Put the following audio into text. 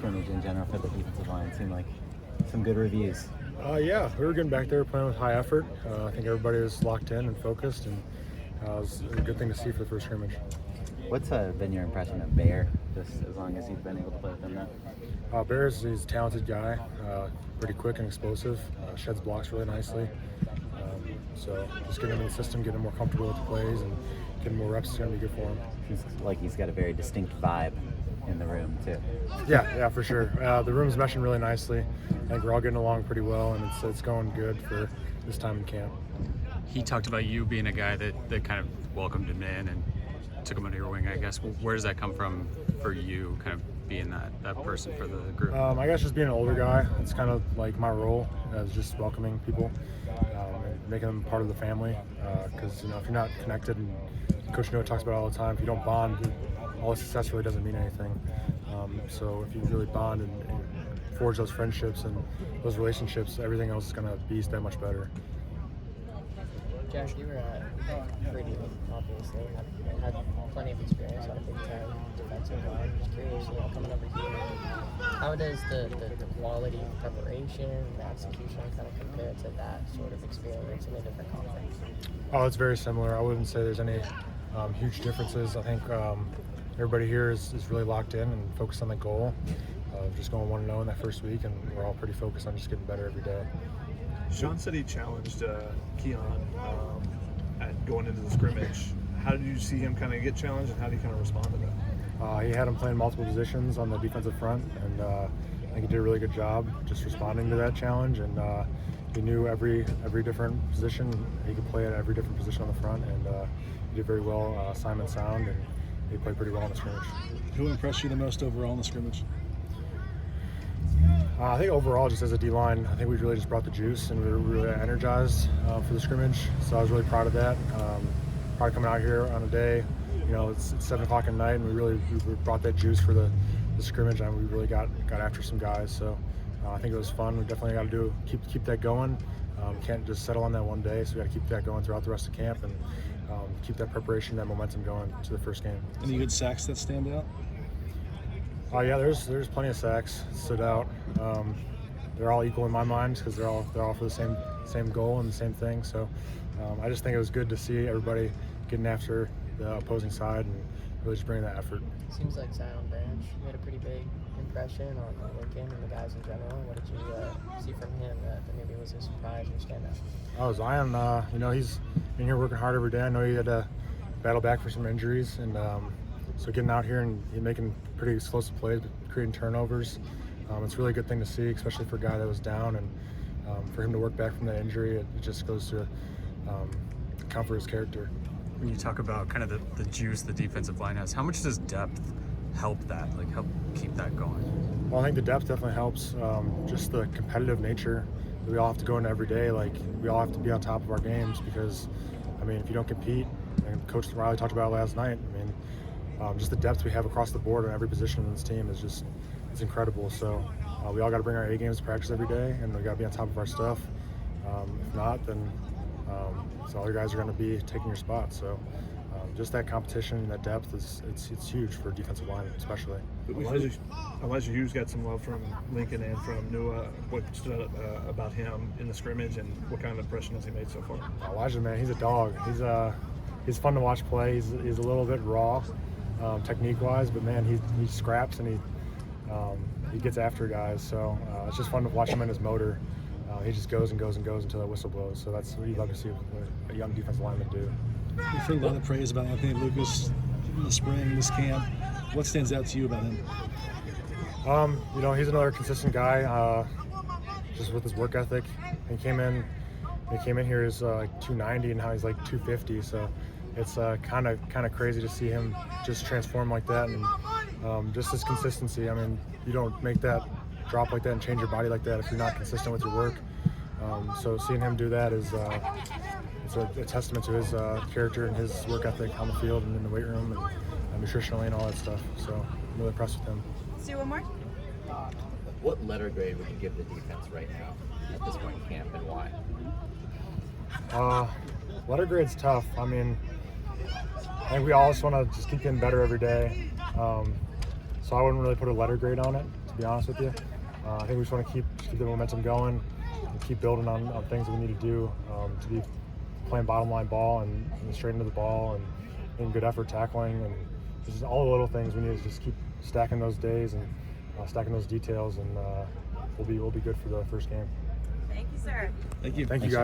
scrimmage in general for the defensive line? It seemed like some good reviews. Yeah, we were getting back there playing with high effort. I think everybody was locked in and focused, and it was a good thing to see for the first scrimmage. What's been your impression of Bear, just as long as you've been able to play with him now? He's a talented guy, pretty quick and explosive, sheds blocks really nicely. So just getting him in the system, getting him more comfortable with the plays, and getting more reps is going to be good for him. Seems like he's got a very distinct vibe in the room, too. Yeah, for sure. The room's meshing really nicely. I think we're all getting along pretty well, and it's going good for this time in camp. He talked about you being a guy that kind of welcomed him in and took him under your wing, I guess. Where does that come from for you, kind of being that person for the group? I guess just being an older guy, it's kind of like my role as just welcoming people, and making them part of the family. Because if you're not connected, and Coach Noah talks about it all the time, if you don't bond, all the success really doesn't mean anything. So if you really bond and forge those friendships and those relationships, everything else is going to be that much better. Jack, you were pretty, obviously, had plenty of experience on a Big Ten defensive line. I'm just curious, coming over here, how does the quality of preparation and execution kind of compare to that sort of experience in a different conference? Oh, it's very similar. I wouldn't say there's any huge differences. I think everybody here is really locked in and focused on the goal of just going 1-0 in that first week, and we're all pretty focused on just getting better every day. Sean said he challenged Keon at going into the scrimmage. How did you see him kind of get challenged, and how did he kind of respond to that? He had him playing multiple positions on the defensive front, and I think he did a really good job just responding to that challenge. And he knew every different position. He could play at every different position on the front, and he did very well, Simon sound, and he played pretty well in the scrimmage. Who impressed you the most overall in the scrimmage? I think overall, just as a D-line, I think we really just brought the juice, and we were really energized for the scrimmage. So I was really proud of that. Proud of coming out here on a day, it's 7 o'clock at night, and we brought that juice for the scrimmage, and we really got after some guys. So I think it was fun. We definitely got to keep that going. Can't just settle on that one day, so we got to keep that going throughout the rest of camp, and keep that preparation, that momentum going to the first game. Any good sacks that stand out? Yeah, there's plenty of sacks stood out. They're all equal in my mind because they're all for the same goal and the same thing. So I just think it was good to see everybody getting after the opposing side and really just bringing that effort. Seems like Zion Branch made a pretty big impression on Lincoln and the guys in general. What did you see from him that maybe was a surprise or standout? Oh, Zion, he's been here working hard every day. I know he had to battle back for some injuries, and so getting out here and making pretty explosive plays, creating turnovers, it's a really good thing to see, especially for a guy that was down, and for him to work back from that injury, it just goes to comfort his character. When you talk about kind of the juice the defensive line has, how much does depth help that, help keep that going? Well, I think the depth definitely helps. Just the competitive nature that we all have to go into every day. We all have to be on top of our games because, if you don't compete, and Coach Riley talked about it last night, just the depth we have across the board on every position in this team is it's incredible. So we all got to bring our A games to practice every day, and we got to be on top of our stuff. If not, then so other guys are going to be taking your spot. So just that competition and that depth it's huge for defensive line, especially. Elijah Hughes got some love from Lincoln and from Noah. What stood out about him in the scrimmage, and what kind of impression has he made so far? Elijah, man, he's a dog. He's fun to watch play. He's a little bit raw, technique-wise, but man, he scraps and he gets after guys. So it's just fun to watch him in his motor. He just goes and goes and goes until that whistle blows. So that's what you'd love to see a young defensive lineman do. You've heard a lot of praise about Anthony Lucas in the spring, this camp. What stands out to you about him? He's another consistent guy, just with his work ethic. He came in here as 290, and now he's like 250. So it's kind of crazy to see him just transform like that, and just his consistency. You don't make that drop like that and change your body like that if you're not consistent with your work. So seeing him do that is it's a testament to his character and his work ethic on the field and in the weight room and nutritionally and all that stuff. So I'm really impressed with him. Let's do one more. What letter grade would you give the defense right now at this point in camp, and why? Letter grade's tough. I think we all just want to just keep getting better every day. So I wouldn't really put a letter grade on it, to to be honest with you. I think we just want to keep the momentum going and keep building on things that we need to do to be playing bottom line ball and straight into the ball and good effort tackling, and just all the little things we need to just keep stacking those days and stacking those details, and we'll be good for the first game. Thank you, sir. Thank you. Thank you guys.